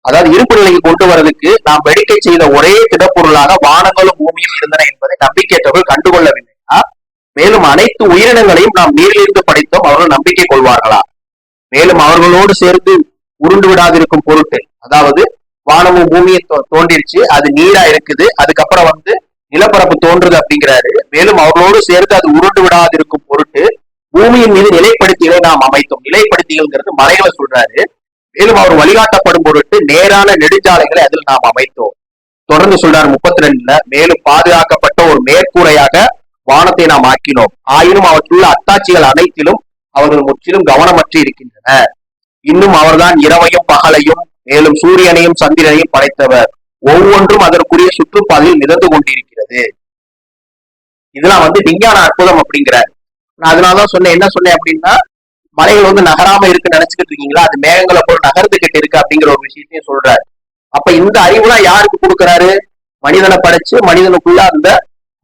அதாவது இருப்பு நிலைக்கு கொண்டு வரதுக்கு நாம் வெடிக்கை செய்த ஒரே திடப்பொருளாக வானங்களும் பூமியும் இருந்தன என்பதை நம்பிக்கையற்றவர்கள் கண்டுகொள்ளவில்லையா? மேலும் அனைத்து உயிரினங்களையும் நாம் நீரிலிருந்து படைத்தோம், அவர்கள் நம்பிக்கை கொள்வார்களா? மேலும் அவர்களோடு சேர்ந்து உருண்டு விடாதிருக்கும் பொருட்டு, அதாவது வானமும் பூமியும் தோன்றிருச்சு, அது நீரா இருக்குது, அதுக்கப்புறம் நிலப்பரப்பு தோன்றுது அப்படிங்கிறாரு. மேலும் அவர்களோடு சேர்ந்து அது உருண்டு விடாதிருக்கும் பொருட்டு பூமியின் மீது நிலைப்படுத்திகளை நாம் அமைத்தோம். நிலைப்படுத்திகள்ங்கிறது மலைகளை சொல்றாரு. மேலும் அவர் வழிகாட்டப்படும் பொருட்டு நேரான நெடுஞ்சாலைகளை அதில் நாம் அமைத்தோம். தொடர்ந்து சொல்றாரு 32ல, மேலும் பாதுகாக்கப்பட்ட ஒரு மேற்கூரையாக வானத்தை நாம் ஆக்கினோம். ஆயினும் அவற்றுள்ள அத்தாட்சிகள் அனைத்திலும் அவர்கள் முற்றிலும் கவனமற்று இருக்கின்றனர். இன்னும் அவர்தான் இரவையும் பகலையும் மேலும் சூரியனையும் சந்திரனையும் படைத்தவர். ஒவ்வொன்றும் அதற்குரிய சுற்றுப்பாதையில் மிதந்து கொண்டிருக்கிறது. இதெல்லாம் விஞ்ஞான அற்புதம் அப்படிங்கிறார். நான் அதனாலதான் சொன்னேன், என்ன சொன்னேன் அப்படின்னா, மலைகள் நகராம இருக்குன்னு நினைச்சுக்கிட்டு இருக்கீங்களா, அது மேகங்களை போல நகர்ந்துகிட்டு இருக்கு அப்படிங்கிற ஒரு விஷயத்தையும் சொல்றாரு. அப்ப இந்த அறிவுலாம் யாருக்கு கொடுக்கிறாரு? மனிதனை படைச்சு மனிதனுக்குள்ள அந்த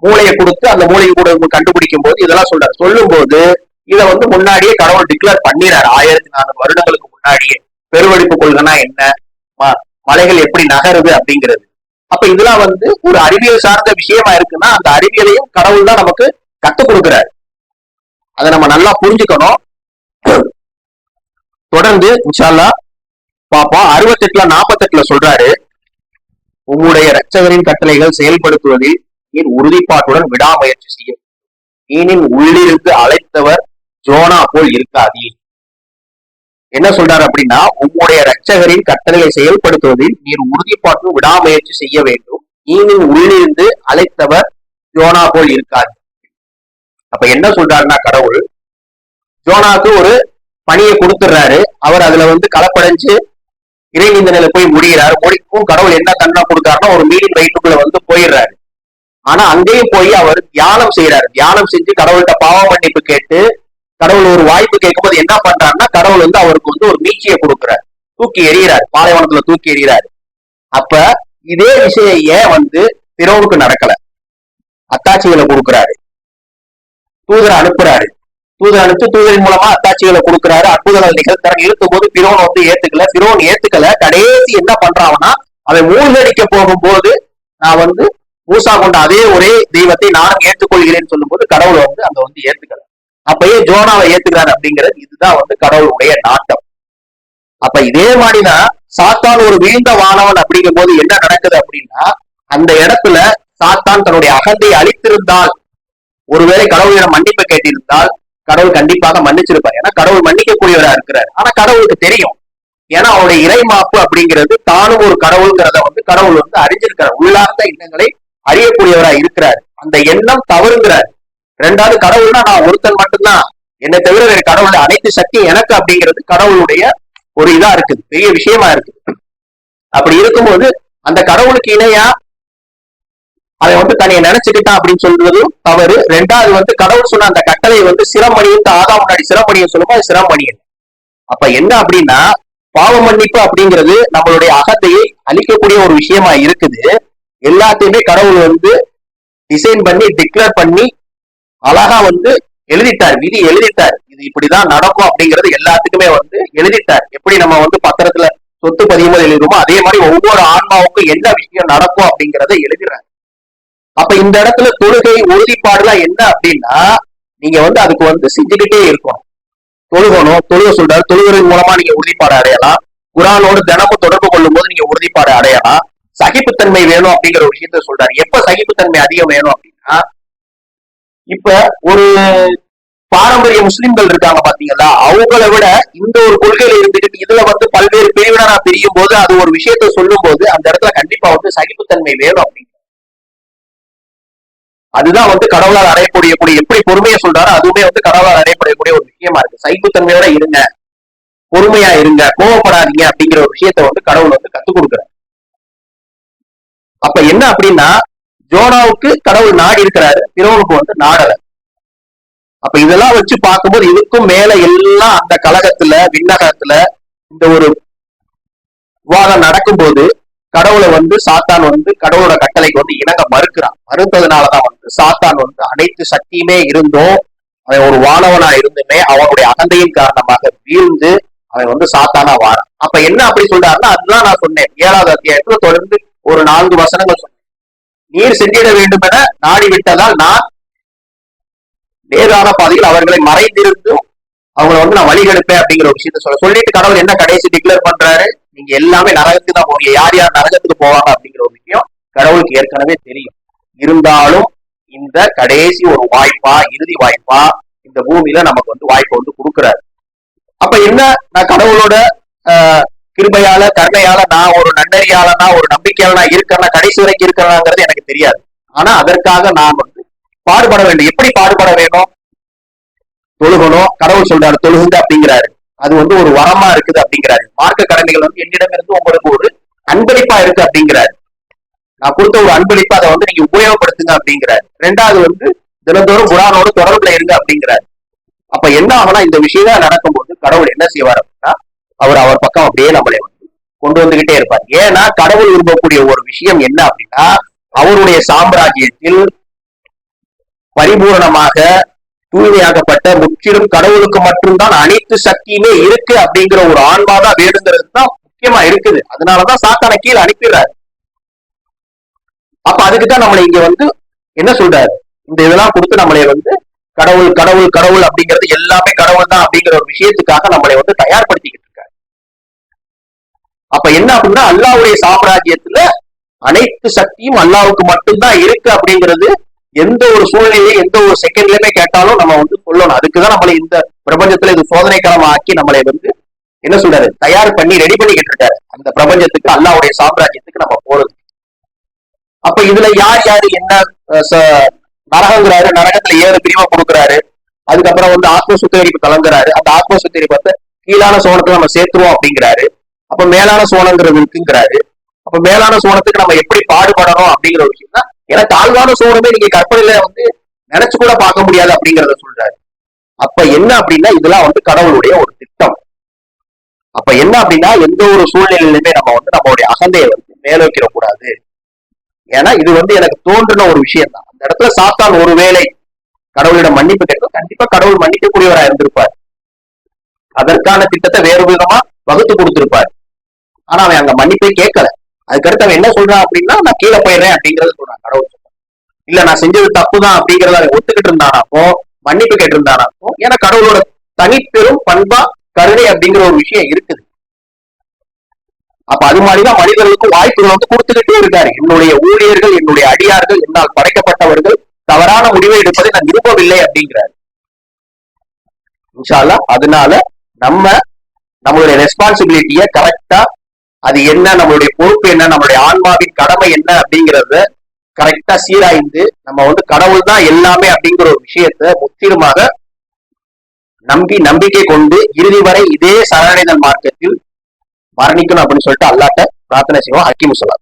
மூளையை கொடுத்து அந்த மூளையை கூட கண்டுபிடிக்கும் போது இதெல்லாம் சொல்றாரு. சொல்லும் போது இதை முன்னாடியே கடவுள் டிக்ளேர் பண்ணிறாரு. 1400 வருடங்களுக்கு முன்னாடியே பெருவெடிப்பு கொள்கைனா என்ன, மலைகள் எப்படி நகருது அப்படிங்கிறது. அப்ப இதெல்லாம் ஒரு அறிவியல் சார்ந்த விஷயமா இருக்குன்னா அந்த அறிவியலையும் கடவுள் தான் நமக்கு கத்துக் கொடுக்கிறாரு. அதை நம்ம நல்லா புரிஞ்சுக்கணும். தொடர்ந்து இன்ஷா அல்லாஹ் பாப்போம். 68ல 48ல சொல்றாரு, உம்முடைய இரட்சகரின் கட்டளைகள் செயல்படுத்துவதில் நீர் உறுதிப்பாட்டுடன் விடாமுயற்சி செய்யும். மீனின் உள்ளிருந்து அழைத்தவர் ஜோனா போல் இருக்காதீ. என்ன சொல்றாரு அப்படின்னா, உம்முடைய இரட்சகரின் கட்டளைகளை செயல்படுத்துவதில் நீர் உறுதிப்பாட்டுடன் விடாமுயற்சி செய்ய வேண்டும். மீனின் உள்ளிருந்து அழைத்தவர் ஜோனா போல் இருக்காது. அப்ப என்ன சொல்றாருன்னா, கடவுள் ஜோனாக்கு ஒரு பணியை கொடுத்துடுறாரு. அவர் அதுல களப்படைஞ்சு இறைநிந்தனையில போய் முடிகிறார். முடிக்கும் கடவுள் என்ன தண்டனை கொடுக்காருன்னா, ஒரு மீனின் வயிற்றுக்குள்ள போயிடுறாரு. ஆனா அங்கேயும் போய் அவர் தியானம் செய்யறாரு. தியானம் செஞ்சு கடவுள்கிட்ட பாவ மன்னிப்பு கேட்டு கடவுள் ஒரு வாய்ப்பு கேட்கும்போது என்ன பண்றாருன்னா, கடவுள் அவருக்கு ஒரு மீட்சியை கொடுக்கிறார், தூக்கி எறிகிறார், பாலைவனத்துல தூக்கி எறிகிறாரு. அப்ப இதே விஷயம் ஏன் பிறவுக்கு நடக்கல? அத்தாட்சிகளை கொடுக்கிறாரு, தூதரை அனுப்புறாரு, தூதர் அனுப்பிச்சு தூதரின் மூலமா அத்தாட்சிகளை கொடுக்கிறாரு, அற்புதங்கள் நிகழ்த்தாரு. இருக்கும் போது பிரோன் ஏத்துக்கல. பிரோன் ஏத்துக்கல. கடைசி என்ன பண்றாங்கன்னா, அவன் மூழ்கடிக்க போகும்போது நான் மூசா கொண்ட அதே ஒரே தெய்வத்தை நானும் ஏற்றுக்கொள்கிறேன்னு சொல்லும் போது கடவுள் அங்க ஏத்துக்கல. அப்பயே ஜோனாவை ஏத்துக்கிறாரு அப்படிங்கிறது இதுதான் கடவுளுடைய நாட்டம். அப்ப இதே மாதிரிதான் சாத்தான் ஒரு வீழ்ந்த வானவன் அப்படிங்கும் போது என்ன நடக்குது அப்படின்னா, அந்த இடத்துல சாத்தான் தன்னுடைய அகந்தை அழித்திருந்தால், ஒருவேளை கடவுளிடம் மன்னிப்பு கேட்டிருந்தால் கடவுள் கண்டிப்பாக மன்னிச்சிருப்பார். ஏன்னா கடவுள் மன்னிக்கக்கூடியவரா இருக்கிறார். ஆனா கடவுளுக்கு தெரியும், ஏன்னா அவருடைய இறைமாப்பு அப்படிங்கிறது தானும் ஒரு கடவுள்ங்கிறத கடவுள் அறிஞ்சிருக்கிறார். உள்ளார்ந்த எண்ணங்களை அறியக்கூடியவரா இருக்கிறார். அந்த எண்ணம் தவறுங்கிறார். ரெண்டாவது, கடவுள்னா நான் ஒருத்தன் மட்டும்தான், என்னை தவிர வேற கடவுள் அனைத்து சக்தியும் எனக்கு அப்படிங்கிறது கடவுளுடைய ஒரு இதா இருக்குது, பெரிய விஷயமா இருக்குது. அப்படி இருக்கும்போது அந்த கடவுளுக்கு இணையா அதை தன்னை நினைச்சுக்கிட்டான் அப்படின்னு சொல்றதும் தவறு. ரெண்டாவது கடவுள் சொன்ன அந்த கட்டளை சிரமணியும் ஆதா முன்னாடி சிரமணியும் சொல்லும்போது அது சிரமணியன். அப்ப என்ன அப்படின்னா, பாவ மன்னிப்பு அப்படிங்கிறது நம்மளுடைய அகத்தையை அழிக்கக்கூடிய ஒரு விஷயமா இருக்குது. எல்லாத்தையுமே கடவுள் டிசைன் பண்ணி டிக்ளேர் பண்ணி அழகா எழுதிட்டார், விதி எழுதிட்டார். இது இப்படிதான் நடக்கும் அப்படிங்கிறது எல்லாத்துக்குமே எழுதிட்டார். எப்படி நம்ம பத்திரத்துல சொத்து பதியும்போது எழுதுறோமோ அதே மாதிரி ஒவ்வொரு ஆன்மாவுக்கும் என்ன விஷயம் நடக்கும் அப்படிங்கிறத எழுதுறாரு. அப்ப இந்த இடத்துல தொழுகை உறுதிப்பாடுலாம் என்ன அப்படின்னா, நீங்க அதுக்கு செஞ்சுக்கிட்டே இருக்கணும், தொழுகணும். தொழுக சொல்றாரு, தொழுகையின் மூலமா நீங்க உறுதிப்பாடு அடையலாம். குரானோடு தினமும் தொடர்பு கொள்ளும் போது நீங்க உறுதிப்பாடு அடையலாம். சகிப்புத்தன்மை வேணும் அப்படிங்கிற ஒரு விஷயத்த சொல்றாரு. எப்ப சகிப்புத்தன்மை அதிகம் வேணும் அப்படின்னா, இப்ப ஒரு பாரம்பரிய முஸ்லிம்கள் இருக்காங்க பாத்தீங்களா, அவங்கள விட இந்த ஒரு கொள்கையில இருந்துட்டு இதுல பல்வேறு பிரிவினரா பிரியும் போது அது ஒரு விஷயத்த சொல்லும் போது அந்த இடத்துல கண்டிப்பா சகிப்புத்தன்மை வேணும் அப்படின்னு. அதுதான் கடவுளால் அடையக்கூடிய எப்படி பொறுமையா சொல்றாரோ அதுவுமே கடவுளால் அடையப்படக்கூடிய ஒரு விஷயமா இருக்கு. சகிப்புத்தன்மையோட இருங்க, பொறுமையா இருங்க, கோவப்படாதீங்க அப்படிங்கிற ஒரு விஷயத்த கடவுள் கத்துக் கொடுக்குறாரு. அப்ப என்ன அப்படின்னா, ஜோனாவுக்கு கடவுள் நாடி இருக்கிறாரு, பிறவனுக்கு நாடல. அப்ப இதெல்லாம் வச்சு பார்க்கும்போது இதுக்கும் மேல எல்லாம் அந்த கழகத்துல விண்ணகத்துல இந்த ஒரு விவாதம் நடக்கும்போது கடவுளை வந்து சாத்தான் வந்து கடவுளோட கட்டளைக்கு வந்து இணங்க மறுக்கிறான். மறுத்ததுனாலதான் வந்து சாத்தான் வந்து அனைத்து சக்தியுமே இருந்தும் அவன் ஒரு வானவனா இருந்துமே அவனுடைய அகந்தையின் காரணமாக வீழ்ந்து அவன் வந்து சாத்தானா வாரான். அப்ப என்ன அப்படி சொல்றாருன்னா, அதுதான் நான் சொன்னேன் 7வது அத்தியாயத்துல தொடர்ந்து ஒரு 4 வசனங்கள் சொன்னேன். நீர் சென்றிட வேண்டும் என நாடி விட்டதால் நான் நேரான பாதையில் அவர்களை மறைந்திருந்தும் அவங்களை வந்து நான் வழிகெடுப்பேன் அப்படிங்கிற ஒரு விஷயத்த சொல்லிட்டு கடவுள் என்ன கடைசி டிக்ளேர் பண்றாரு, நீங்க எல்லாமே நரகத்துக்கு தான் போவீங்க. யார் யார் நரகத்துக்கு போவாங்க அப்படிங்கிற ஒரு விஷயம் கடவுளுக்கு ஏற்கனவே தெரியும். இருந்தாலும் இந்த கடைசி ஒரு வாய்ப்பா, இறுதி வாய்ப்பா இந்த பூமியில நமக்கு வந்து வாய்ப்பை வந்து கொடுக்குறாரு. அப்ப என்ன, நான் கடவுளோட கிருபையால கருணையால நான் ஒரு நன்னறியாளனா ஒரு நம்பிக்கையாளனா இருக்கேன்னா, கடைசி வரைக்கும் இருக்கிறாங்கிறது எனக்கு தெரியாது. ஆனா அதற்காக நான் வந்து பாடுபட வேண்டும். எப்படி பாடுபட வேணும்? தொழுகணும். கடவுள் சொல்றாரு தொழுகுங்க அப்படிங்கிறாரு. அது வந்து ஒரு வரமா இருக்குது அப்படிங்கிறாரு. மார்க்க கடமைகள் வந்து என்னிடம் இருந்து உங்களுக்கு ஒரு அன்பளிப்பா இருக்கு அப்படிங்கிறாரு. நான் கொடுத்த ஒரு அன்பளிப்பா அதை வந்து நீங்க உபயோகப்படுத்துங்க அப்படிங்கிறாரு. 2வது வந்து தினந்தோறும் குரானோடு தொடர்புல இருங்க அப்படிங்கிறாரு. அப்ப என்ன ஆகுனா, இந்த விஷயம் நடக்கும்போது கடவுள் என்ன செய்வார் அப்படின்னா, அவர் பக்கம் அப்படியே நம்மளை வந்து கொண்டு வந்துகிட்டே இருப்பார். ஏன்னா கடவுள் விரும்பக்கூடிய ஒரு விஷயம் என்ன அப்படின்னா, அவருடைய சாம்ராஜ்யத்தில் பரிபூரணமாக தூய்மையாகப்பட்ட முற்றிலும் கடவுளுக்கு மட்டும்தான் அனைத்து சக்தியுமே இருக்கு அப்படிங்கிற ஒரு ஆன்மாதான் வேணுங்கிறது தான் முக்கியமா இருக்குது. அதனாலதான் சாத்தானை கீழே அனுப்பிடுறாரு. அப்ப அதுக்குதான் நம்மளை இங்க வந்து என்ன சொல்றாரு, இந்த இதெல்லாம் கொடுத்து நம்மளை வந்து கடவுள் கடவுள் கடவுள் அப்படிங்கிறது எல்லாமே கடவுள் தான் அப்படிங்கிற ஒரு விஷயத்துக்காக நம்மளை வந்து தயார்படுத்திக்கிட்டு இருக்காரு. அப்ப என்ன அப்படின்னா, அல்லாஹ்வுடைய சாம்ராஜ்யத்துல அனைத்து சக்தியும் அல்லாஹ்வுக்கு மட்டும்தான் இருக்கு அப்படிங்கிறது எந்த ஒரு சூழ்நிலையும் எந்த ஒரு செகண்ட்லயுமே கேட்டாலும் நம்ம வந்து சொல்லணும். அதுக்குதான் நம்மளை இந்த பிரபஞ்சத்துல இது சோதனை காலம் ஆக்கி நம்மளை வந்து என்ன சொல்றாரு, தயார் பண்ணி ரெடி பண்ணிக்கிட்டு இருக்காரு அந்த பிரபஞ்சத்துக்கு, அல்லாஹ்வுடைய சாம்ராஜ்யத்துக்கு நம்ம போறது. அப்ப இதுல யார் யாரு என்ன நரகங்கிறாரு, நரகத்துல 7 பிரிவா கொடுக்குறாரு. அதுக்கப்புறம் வந்து ஆத்ம சுத்திகரிப்பு கலங்குறாரு. அந்த ஆத்ம சுத்திகரிப்பத்தை கீழான சோனத்துல நம்ம சேர்த்துருவோம் அப்படிங்கிறாரு. அப்ப மேலான சோனங்கிறது இருக்குங்கிறாரு. அப்ப மேலான சோனத்துக்கு நம்ம எப்படி பாடுபடணும் அப்படிங்கிற ஒரு விஷயம் தான். ஏன்னா தாழ்வான சோனமே நீங்க கற்பனையில வந்து நினைச்சு கூட பார்க்க முடியாது அப்படிங்கிறத சொல்றாரு. அப்ப என்ன அப்படின்னா, இதெல்லாம் வந்து கடவுளுடைய ஒரு திட்டம். அப்ப என்ன அப்படின்னா, எந்த ஒரு சூழ்நிலையிலுமே நம்ம வந்து நம்மளுடைய அகந்தையை வந்து மேல வைக்கிற கூடாது. ஏன்னா இது வந்து எனக்கு தோன்றின ஒரு விஷயம் தான். அந்த இடத்துல சாத்தான் ஒருவேளை கடவுளிடம் மன்னிப்பு கேட்கும், கண்டிப்பா கடவுள் மன்னிக்கக்கூடியவராக இருந்திருப்பார். அதற்கான திட்டத்தை வேறு விதமா வகுத்து கொடுத்திருப்பார். ஆனா அவன் அங்க மன்னிப்பே கேட்கல. அதுக்கடுத்து அவன் என்ன சொல்றான் அப்படின்னா, நான் கீழே போயிடுறேன் அப்படிங்கறத சொல்றான். கடவுள் சொல்றான், இல்ல நான் செஞ்சது தப்புதான் அப்படிங்கறத அவன் ஒத்துக்கிட்டு இருந்தானாப்போ, மன்னிப்பு கேட்டு இருந்தானாப்போ, ஏன்னா கடவுளோட தனிப்பெரும் பண்பா கருணை அப்படிங்கிற ஒரு விஷயம் இருக்குது. அப்ப அது மாதிரிதான் மனிதர்களுக்கும் வாய்ப்புகள் வந்து கொடுத்துக்கிட்டே இருக்காரு. என்னுடைய ஊழியர்கள், என்னுடைய அடியார்கள், என்னால் படைக்கப்பட்டவர்கள் தவறான முடிவை எடுப்பதை நான் விரும்பவில்லை அப்படிங்கிறாரு. இன்ஷா அல்லாஹ். அதனால நம்மளுடைய ரெஸ்பான்சிபிலிட்டிய கரெக்டா, அது என்ன, நம்மளுடைய பொறுப்பு என்ன, நம்மளுடைய ஆன்மாவின் கடமை என்ன அப்படிங்கறத கரெக்டா சீராய்ந்து நம்ம வந்து கடவுள் தான் எல்லாமே அப்படிங்கிற ஒரு விஷயத்த முற்றிலுமாக நம்பிக்கை கொண்டு இறுதி வரை இதே சரணடைதல் மார்க்கத்தில் மரணிக்கணும் அப்படின்னு சொல்லிட்டு அல்லாஹ்ட்ட பிரார்த்தனை செய்வோம். ஹக்கீம் ஸலாம்.